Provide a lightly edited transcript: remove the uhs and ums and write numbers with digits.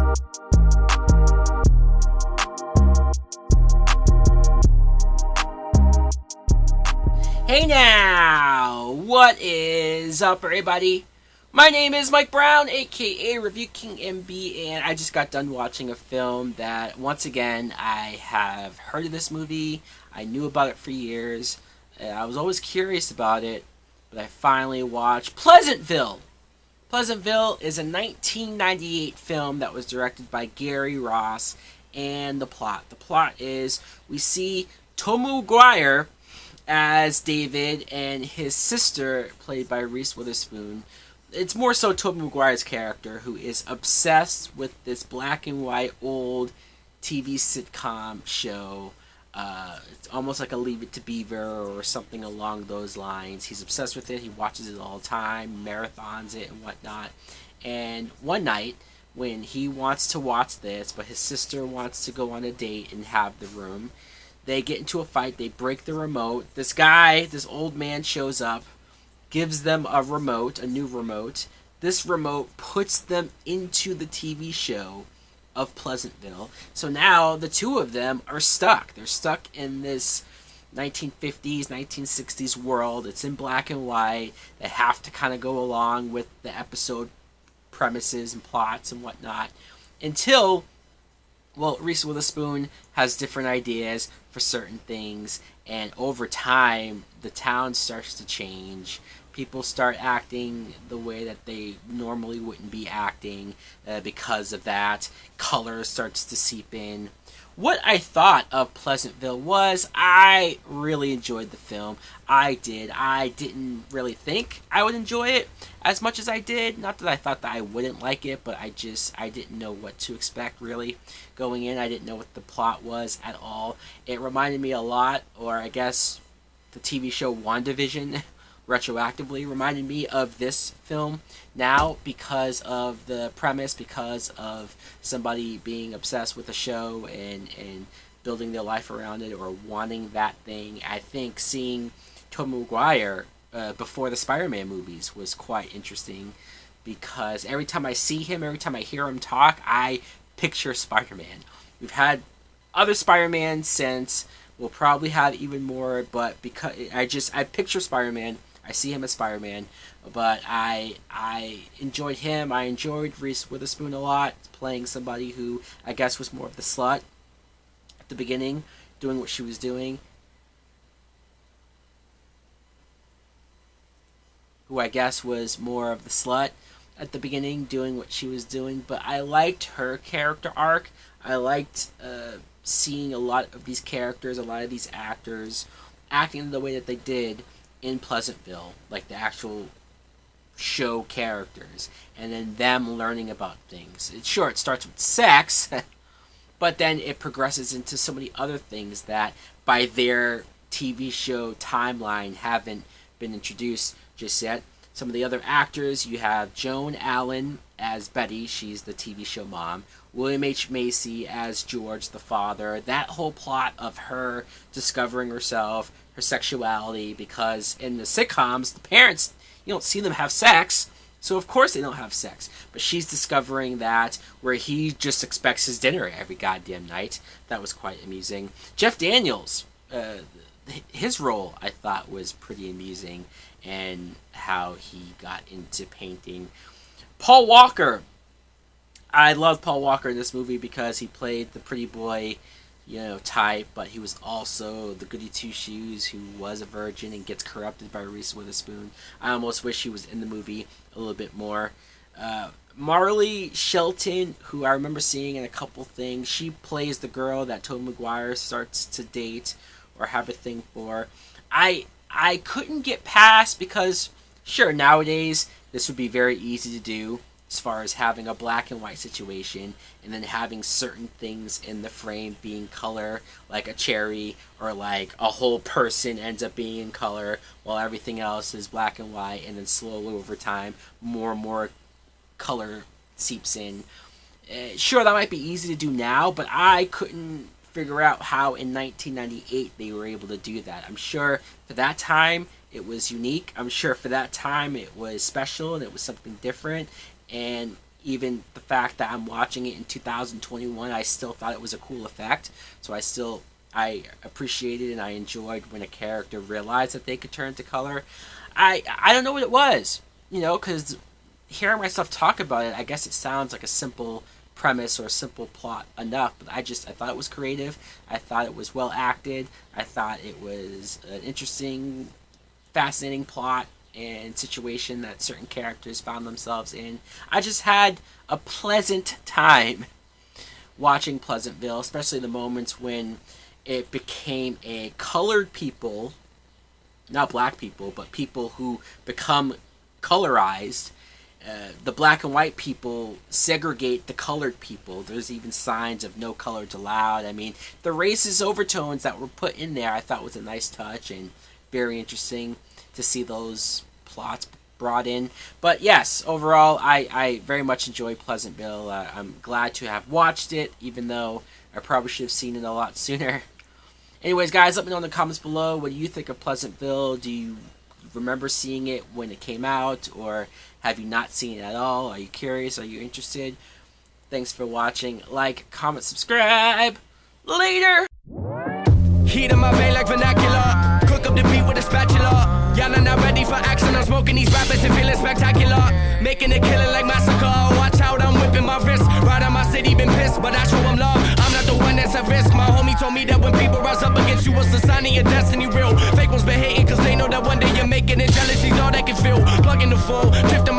Hey now! What is up, everybody? My name is Mike Brown, aka Review King MB, and I just got done watching a film that, once again, I have heard of this movie. I knew about it for years. I was always curious about it, but I finally watched Pleasantville. Pleasantville is a 1998 film that was directed by Gary Ross, and the plot. The plot is we see Tom Maguire as David and his sister, played by Reese Witherspoon. It's more so Tobey Maguire's character, who is obsessed with this black and white old TV sitcom show. It's almost like a Leave It to Beaver or something along those lines. He's obsessed with it. He watches it all the time, marathons it and whatnot. And one night, when he wants to watch this, but his sister wants to go on a date and have the room, they get into a fight. They break the remote. This guy, this old man, shows up, gives them a remote, a new remote. This remote puts them into the TV show of Pleasantville. So now the two of them are stuck. They're stuck in this 1950s, 1960s world. It's in black and white. They have to kind of go along with the episode premises and plots and whatnot until, well, Reese Witherspoon has different ideas for certain things, and over time, the town starts to change. People start acting the way that they normally wouldn't be acting because of that. Color starts to seep in. What I thought of Pleasantville was I really enjoyed the film. I did. I didn't really think I would enjoy it as much as I did. Not that I thought that I wouldn't like it, but I didn't know what to expect really going in. I didn't know what the plot was at all. It reminded me a lot, or I guess the TV show WandaVision retroactively reminded me of this film now because of the premise, because of somebody being obsessed with a show and building their life around it or wanting that thing. I think seeing Tom Maguire before the Spider-Man movies was quite interesting because every time I see him, every time I hear him talk, I picture Spider-Man. We've had other Spider-Man since. We'll probably have even more, but because I picture Spider-Man. I see him as Spider-Man, but I enjoyed him. I enjoyed Reese Witherspoon a lot, playing somebody who I guess was more of the slut at the beginning, doing what she was doing. Who I guess was more of the slut at the beginning, doing what she was doing. But I liked her character arc. I liked seeing a lot of these characters, a lot of these actors acting the way that they did in Pleasantville, like the actual show characters, and then them learning about things. Sure, it starts with sex, but then it progresses into so many other things that by their TV show timeline haven't been introduced just yet. Some of the other actors, you have Joan Allen as Betty, she's the TV show mom. William H. Macy as George, the father. That whole plot of her discovering herself, her sexuality, because in the sitcoms, the parents, you don't see them have sex, so of course they don't have sex. But she's discovering that where he just expects his dinner every goddamn night. That was quite amusing. Jeff Daniels, his role I thought was pretty amusing, and how he got into painting. Paul Walker. I love Paul Walker in this movie because he played the pretty boy, type, but he was also the goody two-shoes who was a virgin and gets corrupted by Reese Witherspoon. I almost wish he was in the movie a little bit more. Marley Shelton, who I remember seeing in a couple things, she plays the girl that Tobey Maguire starts to date or have a thing for. I couldn't get past because, sure, nowadays this would be very easy to do, as far as having a black and white situation and then having certain things in the frame being color, like a cherry, or like a whole person ends up being in color while everything else is black and white, and then slowly over time more and more color seeps in. Sure, that might be easy to do now, but I couldn't figure out how in 1998 they were able to do that. I'm sure for that time it was unique. I'm sure for that time it was special and it was something different. And Even the fact that I'm watching it in 2021, I still thought it was a cool effect. So I appreciated and I enjoyed when a character realized that they could turn to color. I don't know what it was, because hearing myself talk about it, I guess it sounds like a simple premise or a simple plot enough, but I thought it was creative. I thought it was well acted. I thought it was an interesting, fascinating plot and situation that certain characters found themselves in. I just had a pleasant time watching Pleasantville, especially the moments when it became a colored people, not black people, but people who become colorized. The black and white people segregate the colored people. There's even signs of no colors allowed. I mean, the racist overtones that were put in there I thought was a nice touch and very interesting to see those plots brought in. But yes, overall, I very much enjoy Pleasantville. I'm glad to have watched it, even though I probably should have seen it a lot sooner. Anyways, guys, let me know in the comments below, what do you think of Pleasantville? Do you remember seeing it when it came out, or have you not seen it at all? Are you curious? Are you interested? Thanks for watching. Like, comment, subscribe. Later! Heat in my vein like vernacular. Cook up the beat with a spatula. Y'all are not ready for action. I'm smoking these rappers and feeling spectacular. Making a killing like massacre. Watch out, I'm whipping my wrist. Right on my city, been pissed, but I show them love. I'm not the one that's at risk. My homie told me that when people rise up against you, it's a sign of your destiny real. Fake ones been hating cause they know that one day you're making it. Jealousy's all they can feel. Plugging the full, drifting